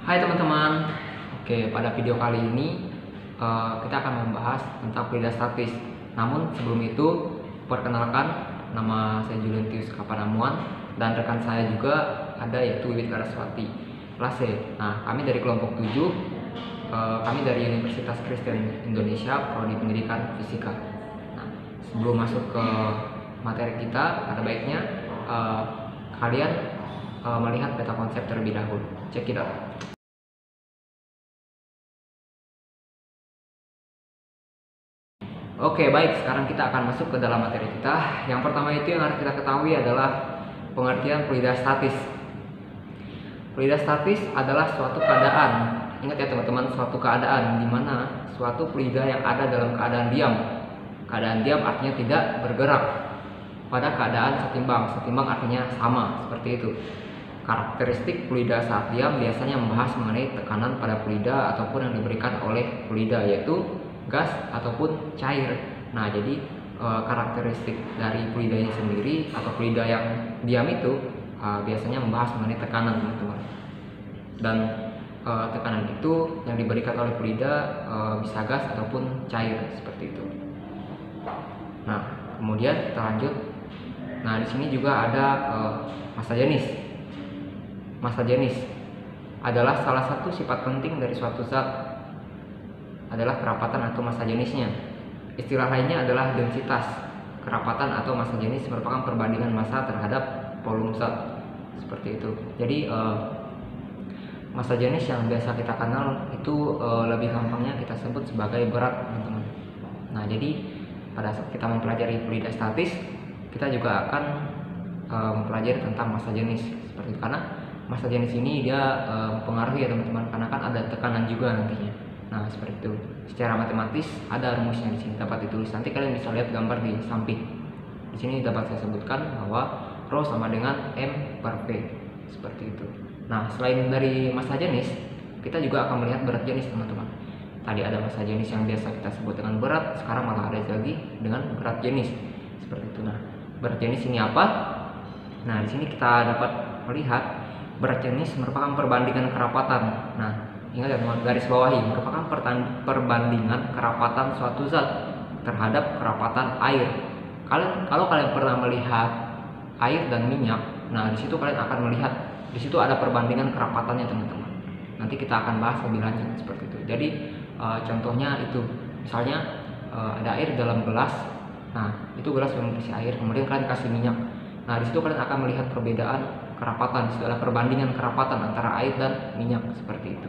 Hai teman-teman. Oke, pada video kali ini kita akan membahas tentang fluida statis. Namun sebelum itu, perkenalkan, nama saya Julientius Kapanamuan dan rekan saya juga ada, yaitu Wiwit Garaswati kelas C. Nah, kami dari kelompok 7, kami dari Universitas Kristen Indonesia, Prodi Pendidikan Fisika. Nah, sebelum masuk ke materi kita, ada baiknya kalian melihat peta konsep terlebih dahulu. Check it out. Oke, baik. Sekarang kita akan masuk ke dalam materi kita. Yang pertama itu yang harus kita ketahui adalah pengertian fluida statis. Fluida statis adalah suatu keadaan. Ingat ya teman-teman, suatu keadaan di mana suatu fluida yang ada dalam keadaan diam. Keadaan diam artinya tidak bergerak pada keadaan setimbang. Setimbang artinya sama, seperti itu. Karakteristik fluida saat diam biasanya membahas mengenai tekanan pada fluida ataupun yang diberikan oleh fluida, yaitu gas ataupun cair. Nah, jadi karakteristik dari fluida ini sendiri atau fluida yang diam itu biasanya membahas mengenai tekanan, teman-teman. Dan tekanan itu yang diberikan oleh fluida bisa gas ataupun cair, seperti itu. Nah, kemudian kita lanjut. Nah, di sini juga ada massa jenis. Massa jenis adalah salah satu sifat penting dari suatu zat, adalah kerapatan atau massa jenisnya. Istilah lainnya adalah densitas. Kerapatan atau massa jenis merupakan perbandingan massa terhadap volume zat, seperti itu. Jadi massa jenis yang biasa kita kenal itu lebih gampangnya kita sebut sebagai berat, teman-teman. Nah, jadi pada saat kita mempelajari fluida statis, kita juga akan mempelajari tentang massa jenis, seperti itu. Karena massa jenis ini dia mempengaruhi ya teman-teman, karena kan ada tekanan juga nantinya. Nah, seperti itu. Secara matematis ada rumusnya di sini dapat ditulis. Nanti kalian bisa lihat gambar di samping. Di sini dapat saya sebutkan bahwa ρ sama dengan M/V, seperti itu. Nah, selain dari massa jenis, kita juga akan melihat berat jenis, teman-teman. Tadi ada massa jenis yang biasa kita sebut dengan berat, sekarang malah ada lagi dengan berat jenis, seperti itu. Nah, berat jenis ini apa? Nah, di sini kita dapat melihat berat jenis merupakan perbandingan kerapatan. Nah, ingat ya teman, garis bawahi, merupakan perbandingan kerapatan suatu zat terhadap kerapatan air. Kalau kalian pernah melihat air dan minyak, nah di situ kalian akan melihat di situ ada perbandingan kerapatannya, teman-teman. Nanti kita akan bahas lebih lanjut seperti itu. Jadi contohnya itu, misalnya ada air dalam gelas. Nah, itu gelas yang berisi air, kemudian kalian kasih minyak. Nah, di situ kalian akan melihat perbedaan kerapatan. Itu adalah perbandingan kerapatan antara air dan minyak, seperti itu.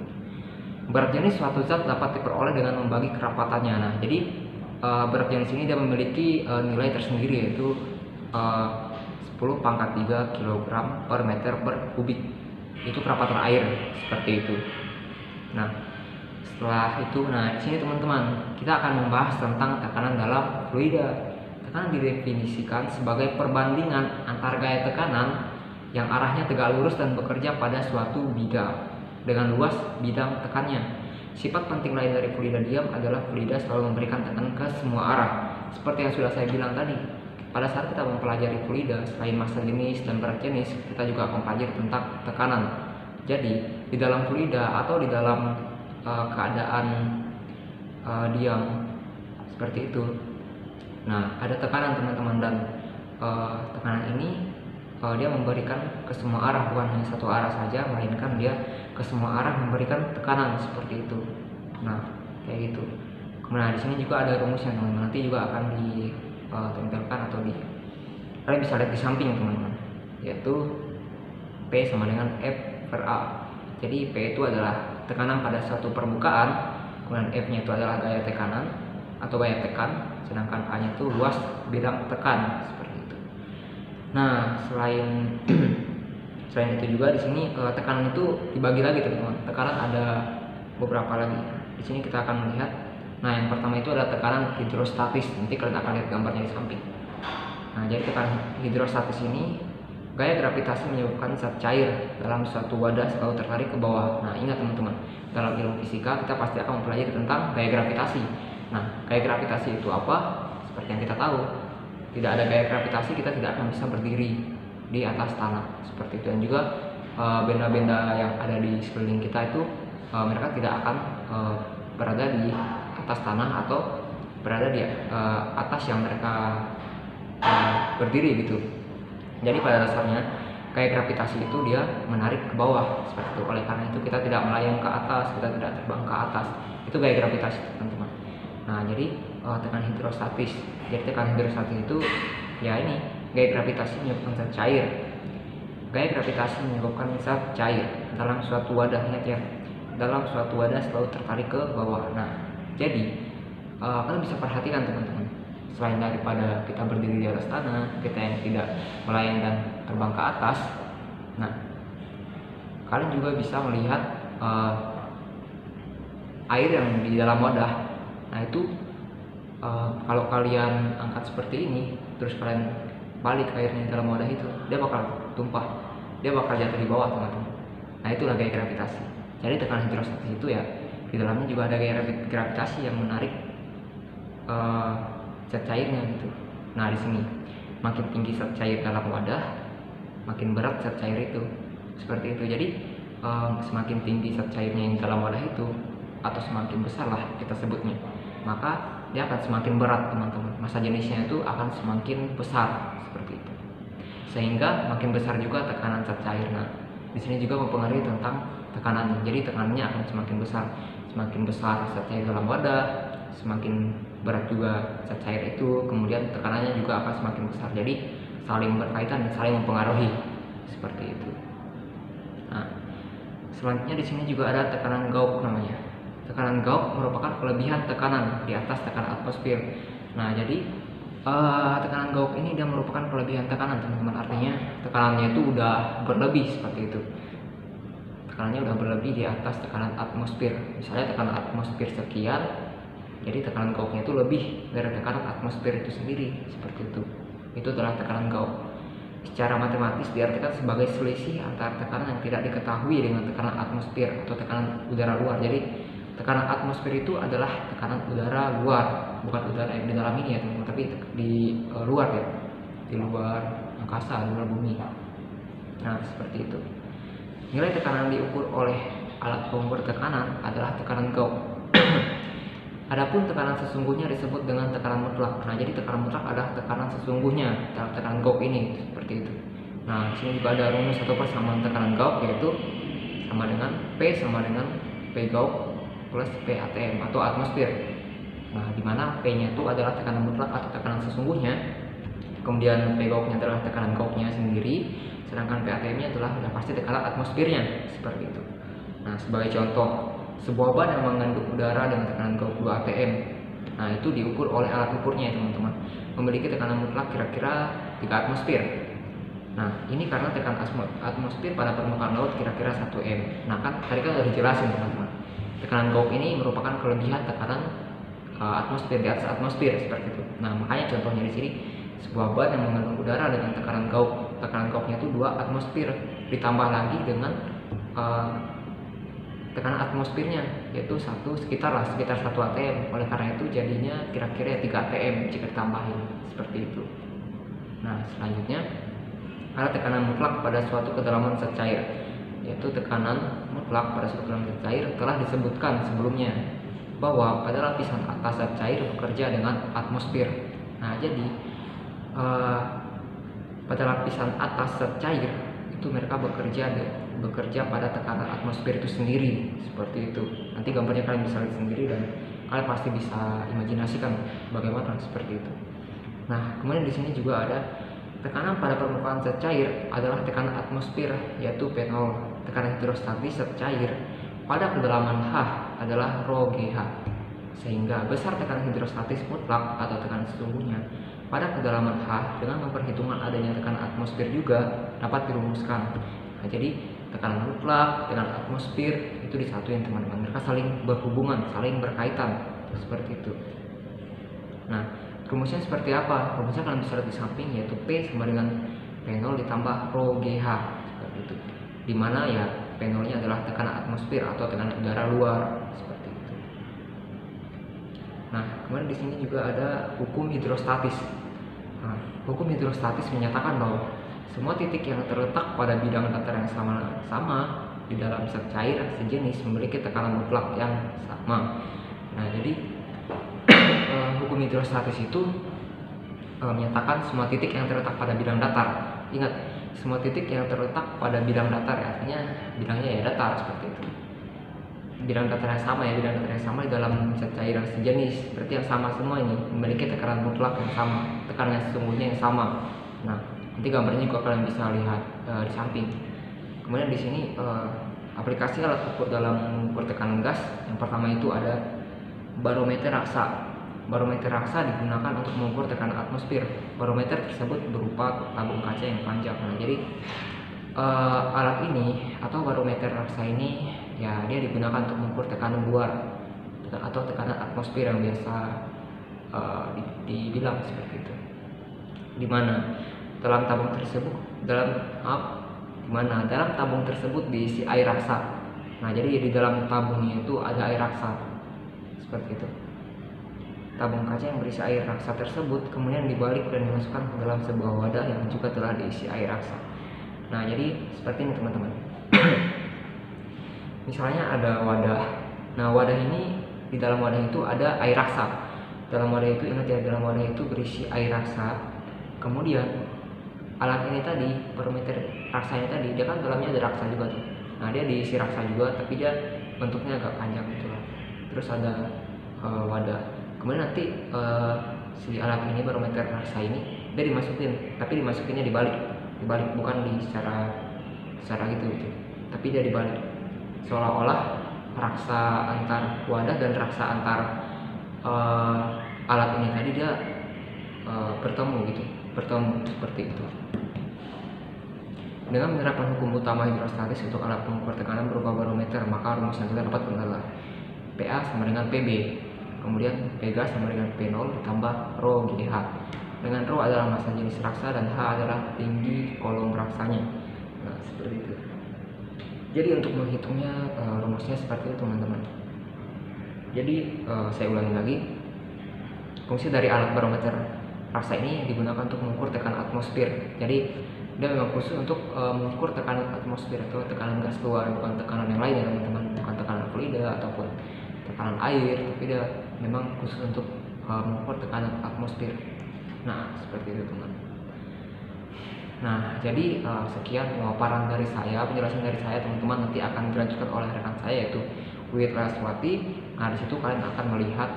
Berat jenis suatu zat dapat diperoleh dengan membagi kerapatannya. Nah, jadi berat jenis ini dia memiliki nilai tersendiri, yaitu 10⁻³ kg per meter per kubik. Itu kerapatan air, seperti itu. Nah, setelah itu, di sini teman-teman, kita akan membahas tentang tekanan dalam fluida. Tekanan didefinisikan sebagai perbandingan antar gaya tekanan yang arahnya tegak lurus dan bekerja pada suatu bidang dengan luas bidang tekannya. Sifat penting lain dari fluida diam adalah fluida selalu memberikan tekanan ke semua arah. Seperti yang sudah saya bilang tadi, pada saat kita mempelajari fluida, selain massa jenis dan berat jenis, kita juga akan mempelajari tentang tekanan. Jadi, di dalam fluida atau di dalam keadaan diam seperti itu, nah ada tekanan, teman-teman, dan tekanan ini dia memberikan ke semua arah, bukan hanya satu arah saja, melainkan dia ke semua arah memberikan tekanan, seperti itu. Nah, kayak gitu. Kemudian di sini juga ada rumusnya, teman-teman. Nanti juga akan ditempelkan atau kalian bisa lihat di samping, teman-teman, yaitu P sama dengan F/A. Jadi P itu adalah tekanan pada suatu permukaan, kemudian F-nya itu adalah gaya tekanan atau gaya tekan, sedangkan A-nya itu luas bidang tekan, seperti itu. Nah, selain itu juga di sini tekanan itu dibagi lagi, teman-teman. Tekanan ada beberapa lagi. Di sini kita akan melihat. Nah, yang pertama itu adalah tekanan hidrostatis. Nanti kalian akan lihat gambarnya di samping. Nah, jadi tekanan hidrostatis ini, gaya gravitasi menyebabkan zat cair dalam suatu wadah selalu tertarik ke bawah. Nah, ingat teman-teman, dalam ilmu fisika kita pasti akan mempelajari tentang gaya gravitasi. Nah, gaya gravitasi itu apa? Seperti yang kita tahu, tidak ada gaya gravitasi kita tidak akan bisa berdiri di atas tanah, seperti itu. Dan juga benda-benda yang ada di sekeliling kita itu mereka tidak akan berada di atas tanah atau berada di atas yang mereka berdiri gitu. Jadi pada dasarnya kayak gravitasi itu dia menarik ke bawah seperti itu. Oleh karena itu kita tidak melayang ke atas, kita tidak terbang ke atas. Itu gaya gravitasi, teman-teman. Nah, jadi tekanan hidrostatis. Jadi tekanan hidrostatis itu ya ini gaya gravitasi menyebabkan zat cair. Gaya gravitasi menyebabkan zat cair dalam suatu wadah, ingat ya. Dalam suatu wadah selalu tertarik ke bawah. Nah, jadi kalian bisa perhatikan teman-teman. Selain daripada kita berdiri di atas tanah, kita yang tidak melayang dan terbang ke atas. Nah, kalian juga bisa melihat air yang di dalam wadah. Nah, itu kalau kalian angkat seperti ini, terus kalian balik airnya di dalam wadah itu, dia bakal tumpah, dia bakal jatuh di bawah, teman-teman. Nah, itulah gaya gravitasi. Jadi tekanan hidrostatis itu ya, di dalamnya juga ada gaya gravitasi yang menarik zat cairnya gitu. Nah, di sini makin tinggi zat cair dalam wadah, makin berat zat cair itu. Seperti itu. Jadi semakin tinggi zat cairnya yang dalam wadah itu, atau semakin besar lah kita sebutnya, maka dia akan semakin berat, teman-teman. Massa jenisnya itu akan semakin besar seperti itu. Sehingga makin besar juga tekanan zat cair. Nah, di sini juga mempengaruhi tentang tekanannya. Jadi tekanannya akan semakin besar. Semakin besar zat cair dalam wadah, semakin berat juga zat cair itu, kemudian tekanannya juga akan semakin besar. Jadi saling berkaitan dan saling mempengaruhi seperti itu. Nah, selanjutnya di sini juga ada tekanan Gauss namanya. Tekanan Gauss merupakan kelebihan tekanan di atas tekanan atmosfer. Nah, jadi tekanan Gauss ini dia merupakan kelebihan tekanan, teman-teman. Artinya tekanannya itu udah berlebih seperti itu. Tekanannya udah berlebih di atas tekanan atmosfer. Misalnya tekanan atmosfer sekian, jadi tekanan Gauss-nya itu lebih dari tekanan atmosfer itu sendiri, seperti itu. Itu adalah tekanan Gauss. Secara matematis diartikan sebagai selisih antara tekanan yang tidak diketahui dengan tekanan atmosfer atau tekanan udara luar. Jadi tekanan atmosfer itu adalah tekanan udara luar, bukan udara yang di dalam ini ya teman-teman, tapi di luar ya, di luar angkasa, di luar bumi. Nah, seperti itu. Nilai tekanan diukur oleh alat pengukur tekanan adalah tekanan Gauss. Adapun tekanan sesungguhnya disebut dengan tekanan mutlak. Nah, jadi tekanan mutlak adalah tekanan sesungguhnya dalam tekanan Gauss ini, seperti itu. Nah, di sini juga ada rumus atau persamaan tekanan Gauss, yaitu sama dengan P sama dengan P Gauss plus P ATM atau atmosfer. Nah, di mana P-nya itu adalah tekanan mutlak atau tekanan sesungguhnya, kemudian P Gauss-nya adalah tekanan Gauss-nya sendiri, sedangkan P ATM-nya adalah sudah pasti tekanan atmosfernya, seperti itu. Nah, sebagai contoh, sebuah ban yang mengandung udara dengan tekanan Gauss 2 atm. Nah, itu diukur oleh alat ukurnya ya teman-teman. Memiliki tekanan mutlak kira-kira 3 atmosfer. Nah, ini karena tekanan atmosfer pada permukaan laut kira-kira 1 m. Nah, kan tadi kan sudah dijelasin teman-teman. Tekanan Gauss ini merupakan kelebihan tekanan atmosfer di atas atmosfer, seperti itu. Nah, makanya contohnya di sini sebuah ban yang mengandung udara dengan tekanan Gauss. Tekanan Gauss-nya itu 2 atmosfer ditambah lagi dengan tekanan atmosfernya, yaitu sekitar 1 atm. Oleh karena itu jadinya kira-kira 3 atm jika ditambahin, seperti itu. Nah, selanjutnya ada tekanan mutlak pada suatu kedalaman zat cair, yaitu tekanan mutlak pada suatu kedalaman zat cair telah disebutkan sebelumnya bahwa pada lapisan atas zat cair bekerja dengan atmosfer. Nah, jadi pada lapisan atas zat cair itu mereka bekerja pada tekanan atmosfer itu sendiri, seperti itu. Nanti gambarnya kalian bisa lihat sendiri dan kalian pasti bisa imajinasikan bagaimana seperti itu. Nah, kemudian di sini juga ada tekanan pada permukaan zat cair adalah tekanan atmosfer, yaitu P0. Tekanan hidrostatis zat cair pada kedalaman H adalah ρGH, sehingga besar tekanan hidrostatis mutlak atau tekanan sesungguhnya pada kedalaman H dengan memperhitungkan adanya tekanan atmosfer juga dapat dirumuskan. Nah, jadi tekanan mutlak, tekanan atmosfer itu disatuin teman-teman. Mereka saling berhubungan, saling berkaitan, seperti itu. Nah, rumusnya seperti apa? Rumusnya kalian bisa lihat di samping, yaitu P sama dengan P0 ditambah ρGH, seperti itu. Dimana ya P0-nya adalah tekanan atmosfer atau tekanan udara luar, seperti itu. Nah, kemudian di sini juga ada hukum hidrostatis. Nah, hukum hidrostatis menyatakan bahwa Semua titik yang terletak pada bidang datar yang sama di dalam zat cair sejenis memiliki tekanan mutlak yang sama. Nah, jadi hukum hidrostatis itu menyatakan semua titik yang terletak pada bidang datar. Ingat, semua titik yang terletak pada bidang datar, artinya bidangnya ya datar seperti itu. Bidang datar yang sama di dalam zat cair yang sejenis, berarti yang sama semua ini memiliki tekanan mutlak yang sama, tekanan sesungguhnya yang sama. Nah, nanti gambarnya juga kalian bisa lihat di samping. Kemudian di sini aplikasi alat ukur dalam mengukur tekanan gas. Yang pertama itu ada barometer raksa. Barometer raksa digunakan untuk mengukur tekanan atmosfer. Barometer tersebut berupa tabung kaca yang panjang. Nah, jadi alat ini atau barometer raksa ini ya dia digunakan untuk mengukur tekanan luar atau tekanan atmosfer yang biasa dibilang seperti itu. Di mana dalam tabung tersebut diisi air raksa. Nah, jadi di dalam tabungnya itu ada air raksa seperti itu. Tabung kaca yang berisi air raksa tersebut kemudian dibalik dan dimasukkan ke dalam sebuah wadah yang juga telah diisi air raksa. Nah, jadi seperti ini teman-teman. Misalnya ada wadah. Nah, wadah ini, di dalam wadah itu ada air raksa. Dalam wadah itu, ingat ya, dalam wadah itu berisi air raksa. Kemudian alat ini tadi, barometer raksanya tadi, dia kan dalamnya ada raksa juga tuh. Nah, dia diisi raksa juga, tapi dia bentuknya agak panjang gitu lah. Terus ada wadah. Kemudian nanti si alat ini, barometer raksa ini, dia dimasukin, tapi dimasukinnya dibalik bukan di secara gitu, tapi dia dibalik, seolah-olah raksa antar wadah dan raksa antar alat ini tadi dia bertemu seperti itu. Dengan menerapkan hukum utama hidrostatis untuk alat pengukur tekanan berupa barometer, maka rumus yang kita dapat adalah PA sama dengan PB, kemudian P gas sama dengan P0 ditambah rho GH. Dengan rho adalah massa jenis raksa dan H adalah tinggi kolom raksanya. Nah, seperti itu. Jadi untuk menghitungnya rumusnya seperti itu teman-teman. Jadi saya ulangi lagi. Fungsi dari alat barometer raksa ini digunakan untuk mengukur tekanan atmosfer. Jadi dia memang khusus untuk mengukur tekanan atmosfer atau tekanan gas keluar, bukan tekanan yang lain ya teman-teman, bukan tekanan fluida ataupun tekanan air, tapi dia memang khusus untuk mengukur tekanan atmosfer. Nah, seperti itu teman. Nah, jadi sekian pemaparan dari saya, penjelasan dari saya teman-teman, nanti akan dilanjutkan oleh rekan saya yaitu Wiwit Laswati. Nah, di situ kalian akan melihat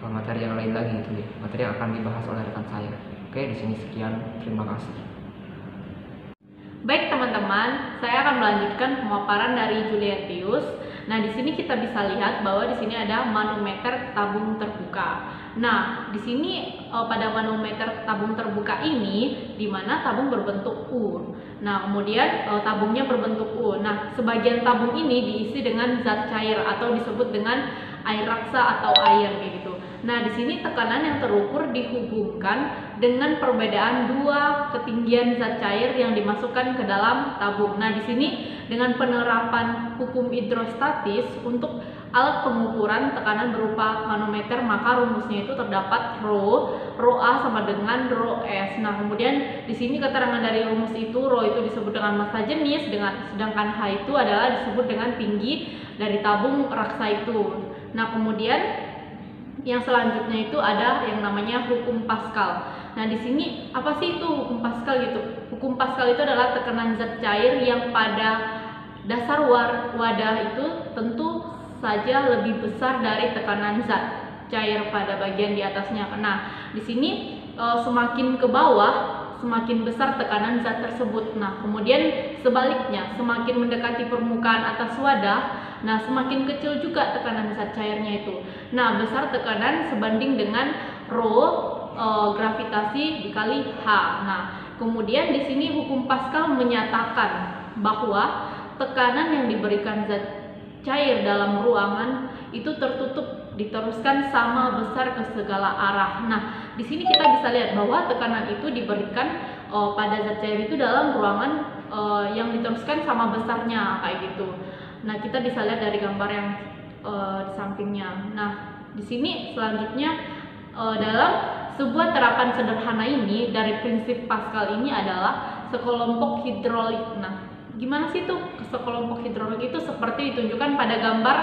materi yang lain lagi gitu ya, materi yang akan dibahas oleh rekan saya. Oke, di sini sekian, terima kasih. Baik teman-teman, saya akan melanjutkan pemaparan dari Julietius. Nah, di sini kita bisa lihat bahwa di sini ada manometer tabung terbuka. Nah, di sini pada manometer tabung terbuka ini di mana tabung berbentuk U. Nah, kemudian tabungnya berbentuk U. Nah, sebagian tabung ini diisi dengan zat cair atau disebut dengan air raksa atau air gitu. Nah, di sini tekanan yang terukur dihubungkan dengan perbedaan dua ketinggian zat cair yang dimasukkan ke dalam tabung. Nah, di sini dengan penerapan hukum hidrostatis untuk alat pengukuran tekanan berupa manometer, maka rumusnya itu terdapat rho A sama dengan rho S. Nah, kemudian di sini keterangan dari rumus itu, rho itu disebut dengan massa jenis, sedangkan H itu adalah disebut dengan tinggi dari tabung raksa itu. Nah, kemudian yang selanjutnya itu ada yang namanya hukum Pascal. Nah, di sini apa sih itu hukum Pascal gitu? Hukum Pascal itu adalah tekanan zat cair yang pada dasar wadah itu tentu saja lebih besar dari tekanan zat cair pada bagian di atasnya. Nah, di sini semakin ke bawah semakin besar tekanan zat tersebut. Nah, kemudian sebaliknya, semakin mendekati permukaan atas wadah, nah semakin kecil juga tekanan zat cairnya itu. Nah, besar tekanan sebanding dengan rho gravitasi dikali H. Nah, kemudian di sini hukum Pascal menyatakan bahwa tekanan yang diberikan zat cair dalam ruangan itu tertutup diteruskan sama besar ke segala arah. Nah, di sini kita bisa lihat bahwa tekanan itu diberikan pada zat cair itu dalam ruangan yang diteruskan sama besarnya kayak gitu. Nah, kita bisa lihat dari gambar yang di sampingnya. Nah, di sini selanjutnya dalam sebuah terapan sederhana ini dari prinsip Pascal ini adalah sekelompok hidrolik. Nah, gimana sih tuh sekelompok hidrolik itu? Seperti ditunjukkan pada gambar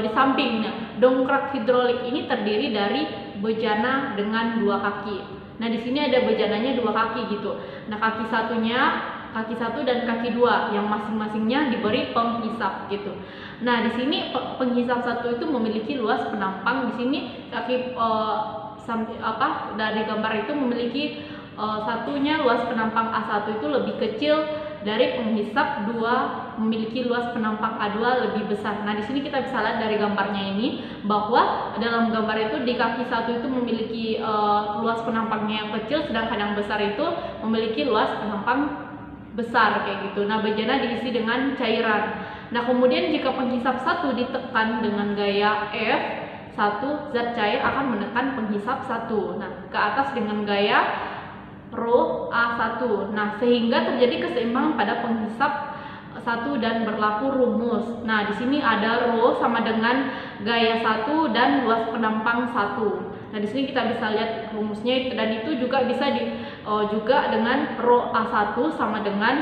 di samping. Nah, dongkrak hidrolik ini terdiri dari bejana dengan 2 kaki. Nah, di sini ada bejananya 2 kaki gitu. Nah, kaki satu dan kaki 2 yang masing-masingnya diberi penghisap gitu. Nah, di sini penghisap satu itu memiliki luas penampang. Di sini kaki dari gambar itu memiliki satunya luas penampang A1 itu lebih kecil dari penghisap 2 memiliki luas penampang A2 lebih besar. Nah, di sini kita bisa lihat dari gambarnya ini bahwa dalam gambar itu di kaki satu itu memiliki luas penampangnya yang kecil, sedangkan yang besar itu memiliki luas penampang besar kayak gitu. Nah, bejana diisi dengan cairan. Nah, kemudian jika penghisap satu ditekan dengan gaya F1, zat cair akan menekan penghisap satu. Nah, ke atas dengan gaya rho A1. Nah, sehingga terjadi keseimbangan pada penghisap satu dan berlaku rumus. Nah, di sini ada rho sama dengan gaya 1 dan luas penampang 1. Nah, di sini kita bisa lihat rumusnya, dan itu juga bisa juga dengan rho A1 sama dengan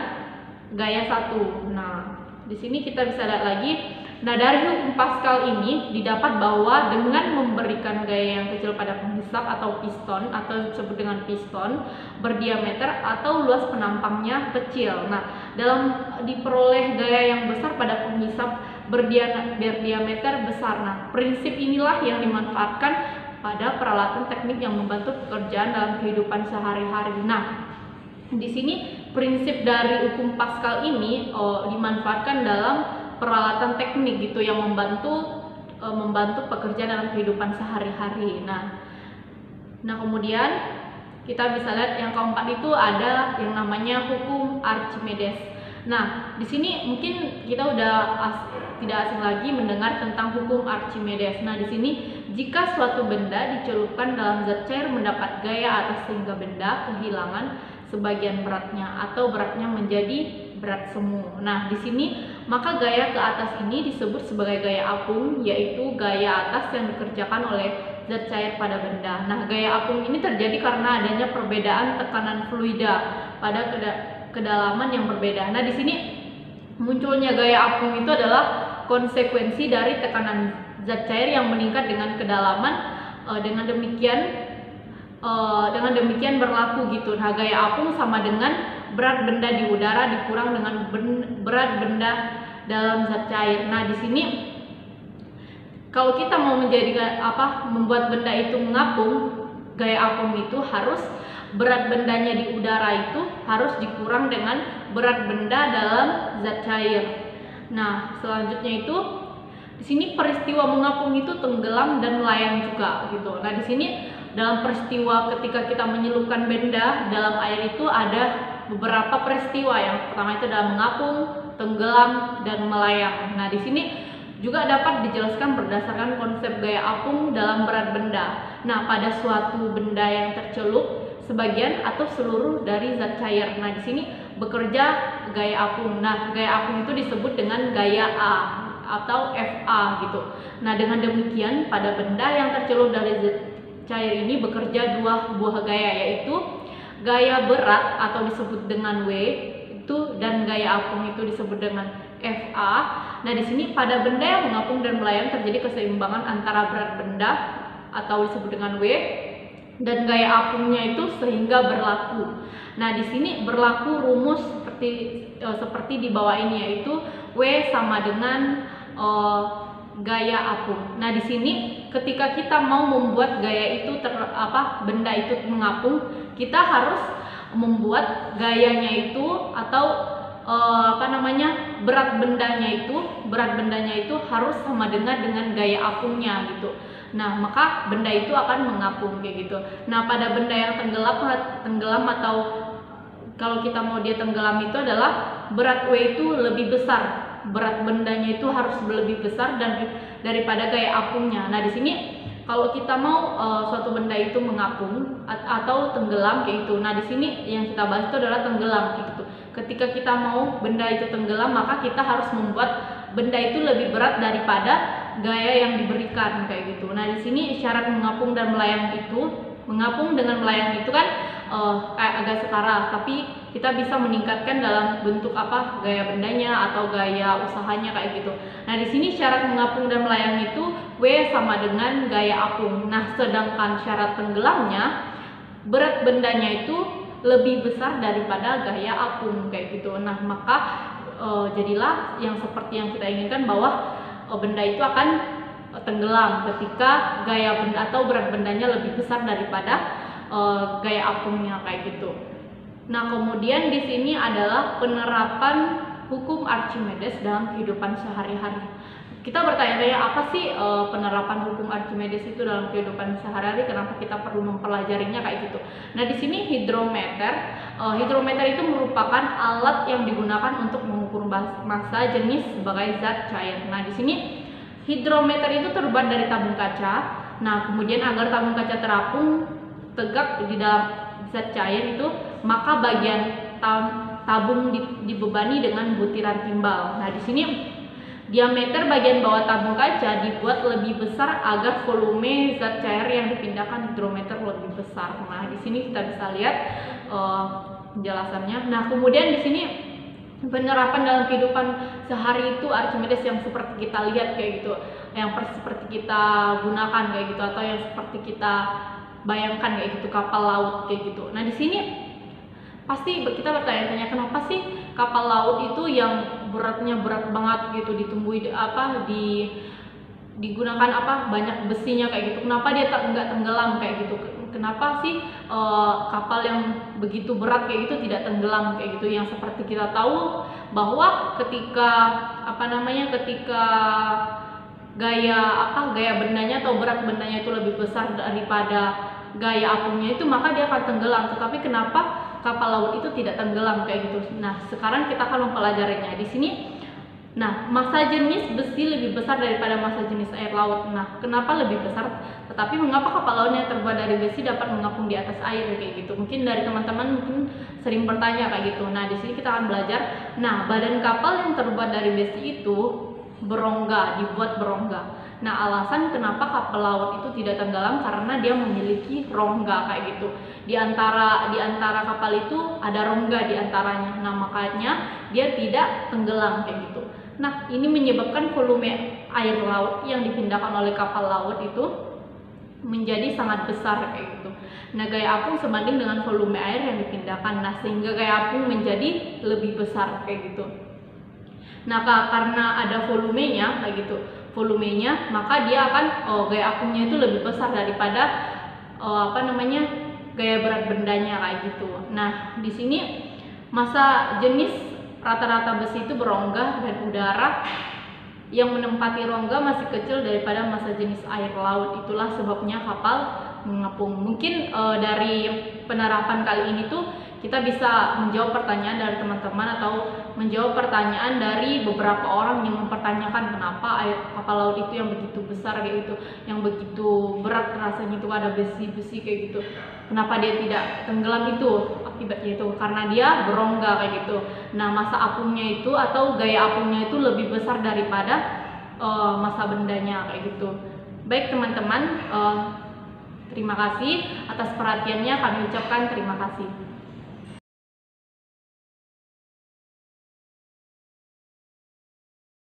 gaya 1. Nah, di sini kita bisa lihat lagi. Nah, dari hukum Pascal ini didapat bahwa dengan memberikan gaya yang kecil pada penghisap atau piston atau disebut dengan piston berdiameter atau luas penampangnya kecil. Nah, dalam diperoleh gaya yang besar pada penghisap berdiameter besar. Nah, prinsip inilah yang dimanfaatkan pada peralatan teknik yang membantu pekerjaan dalam kehidupan sehari-hari. Nah, di sini prinsip dari hukum Pascal ini dimanfaatkan dalam peralatan teknik gitu yang membantu pekerjaan dalam kehidupan sehari-hari. Nah, kemudian kita bisa lihat yang keempat itu ada yang namanya hukum Archimedes. Nah, di sini mungkin kita udah tidak asing lagi mendengar tentang hukum Archimedes. Nah, di sini jika suatu benda dicelupkan dalam zat cair mendapat gaya atas sehingga benda kehilangan sebagian beratnya atau beratnya menjadi berat semu. Nah, di sini maka gaya ke atas ini disebut sebagai gaya apung, yaitu gaya atas yang dikerjakan oleh zat cair pada benda. Nah, gaya apung ini terjadi karena adanya perbedaan tekanan fluida pada kedalaman yang berbeda. Nah, di sini munculnya gaya apung itu adalah konsekuensi dari tekanan zat cair yang meningkat dengan kedalaman. Dengan demikian berlaku gitu. Nah, gaya apung sama dengan berat benda di udara dikurang dengan berat benda dalam zat cair. Nah, di sini kalau kita mau membuat benda itu mengapung, gaya apung itu harus berat bendanya di udara itu harus dikurang dengan berat benda dalam zat cair. Nah, selanjutnya itu di sini peristiwa mengapung itu tenggelam dan melayang juga gitu. Nah, di sini dalam peristiwa ketika kita menyelupkan benda dalam air itu ada beberapa peristiwa. Yang pertama itu adalah mengapung, tenggelam, dan melayang. Nah, di sini juga dapat dijelaskan berdasarkan konsep gaya apung dalam berat benda. Nah, pada suatu benda yang tercelup sebagian atau seluruh dari zat cair. Nah, di sini bekerja gaya apung. Nah, gaya apung itu disebut dengan gaya A atau FA gitu. Nah, dengan demikian pada benda yang tercelup dari zat cair ini bekerja 2 buah gaya, yaitu gaya berat atau disebut dengan W itu dan gaya apung itu disebut dengan FA. Nah, di sini pada benda yang mengapung dan melayang terjadi keseimbangan antara berat benda atau disebut dengan W dan gaya apungnya itu sehingga berlaku. Nah, di sini berlaku rumus seperti di bawah ini, yaitu W sama dengan gaya apung. Nah, di sini ketika kita mau membuat gaya itu benda itu mengapung, kita harus membuat gayanya itu atau berat bendanya itu harus sama dengan gaya apungnya gitu. Nah, maka benda itu akan mengapung kayak gitu. Nah, pada benda yang tenggelam atau kalau kita mau dia tenggelam itu adalah berat W itu lebih besar. Berat bendanya itu harus lebih besar daripada gaya apungnya. Nah, di sini kalau kita mau suatu benda itu mengapung atau tenggelam kayak gitu. Nah, di sini yang kita bahas itu adalah tenggelam kayak gitu. Ketika kita mau benda itu tenggelam, maka kita harus membuat benda itu lebih berat daripada gaya yang diberikan kayak gitu. Nah, di sini syarat mengapung dan melayang itu Mengapung dengan melayang itu kan kayak agak setara, tapi kita bisa meningkatkan dalam bentuk apa, gaya bendanya atau gaya usahanya kayak gitu. Nah, di sini syarat mengapung dan melayang itu W sama dengan gaya apung. Nah, sedangkan syarat tenggelamnya berat bendanya itu lebih besar daripada gaya apung kayak gitu. Nah, maka jadilah yang seperti yang kita inginkan, bahwa benda itu akan tenggelam ketika gaya benda atau berat bendanya lebih besar daripada gaya apungnya kayak gitu. Nah, kemudian di sini adalah penerapan hukum Archimedes dalam kehidupan sehari-hari. Kita bertanya-tanya, apa sih penerapan hukum Archimedes itu dalam kehidupan sehari-hari? Kenapa kita perlu mempelajarinya kayak gitu? Nah, di sini hidrometer. Hidrometer itu merupakan alat yang digunakan untuk mengukur massa jenis sebagai zat cair. Nah, di sini hidrometer itu terbuat dari tabung kaca. Nah, kemudian agar tabung kaca terapung tegak di dalam zat cair itu, maka bagian tabung dibebani dengan butiran timbal. Nah, di sini diameter bagian bawah tabung kaca dibuat lebih besar agar volume zat cair yang dipindahkan hidrometer lebih besar. Nah, di sini kita bisa lihat penjelasannya. Nah, kemudian di sini penerapan dalam kehidupan sehari itu Archimedes yang seperti kita lihat kayak gitu, yang seperti kita gunakan kayak gitu, atau yang seperti kita bayangkan kayak gitu, kapal laut kayak gitu. Nah, di sini pasti kita bertanya-tanya, kenapa sih kapal laut itu yang beratnya berat banget gitu ditumbuhi digunakan banyak besinya kayak gitu, kenapa dia nggak tenggelam kayak gitu? Kenapa sih kapal yang begitu berat kayak gitu tidak tenggelam kayak gitu? Yang seperti kita tahu bahwa ketika ketika gaya bendanya atau berat bendanya itu lebih besar daripada gaya apungnya itu, maka dia akan tenggelam. Tetapi kenapa kapal laut itu tidak tenggelam kayak gitu? Nah, sekarang kita akan mempelajarinya di sini. Nah, massa jenis besi lebih besar daripada massa jenis air laut. Nah, kenapa lebih besar? Tetapi mengapa kapal laut yang terbuat dari besi dapat mengapung di atas air kayak gitu? Mungkin dari teman-teman sering bertanya kayak gitu. Nah, di sini kita akan belajar. Nah, badan kapal yang terbuat dari besi itu dibuat berongga. Nah, alasan kenapa kapal laut itu tidak tenggelam karena dia memiliki rongga kayak gitu. Di antara kapal itu ada rongga di antaranya. Nah, makanya dia tidak tenggelam kayak gitu. Nah, ini menyebabkan volume air laut yang dipindahkan oleh kapal laut itu menjadi sangat besar kayak gitu. Nah, gaya apung sebanding dengan volume air yang dipindahkan. Nah, sehingga gaya apung menjadi lebih besar kayak gitu. Nah, karena ada volumenya kayak gitu, maka dia akan gaya apungnya itu lebih besar daripada gaya berat bendanya kayak gitu. Nah, di sini massa jenis rata-rata besi itu berongga dan udara yang menempati rongga masih kecil daripada massa jenis air laut. Itulah sebabnya kapal mengapung. Mungkin dari penerapan kali ini tuh kita bisa menjawab pertanyaan dari teman-teman atau menjawab pertanyaan dari beberapa orang yang mempertanyakan kenapa kapal laut itu yang begitu besar kayak gitu, yang begitu berat rasanya itu ada besi-besi kayak gitu. Kenapa dia tidak tenggelam itu? Akibatnya itu karena dia berongga kayak gitu. Nah, massa apungnya itu atau gaya apungnya itu lebih besar daripada massa bendanya kayak gitu. Baik teman-teman, terima kasih atas perhatiannya, kami ucapkan terima kasih.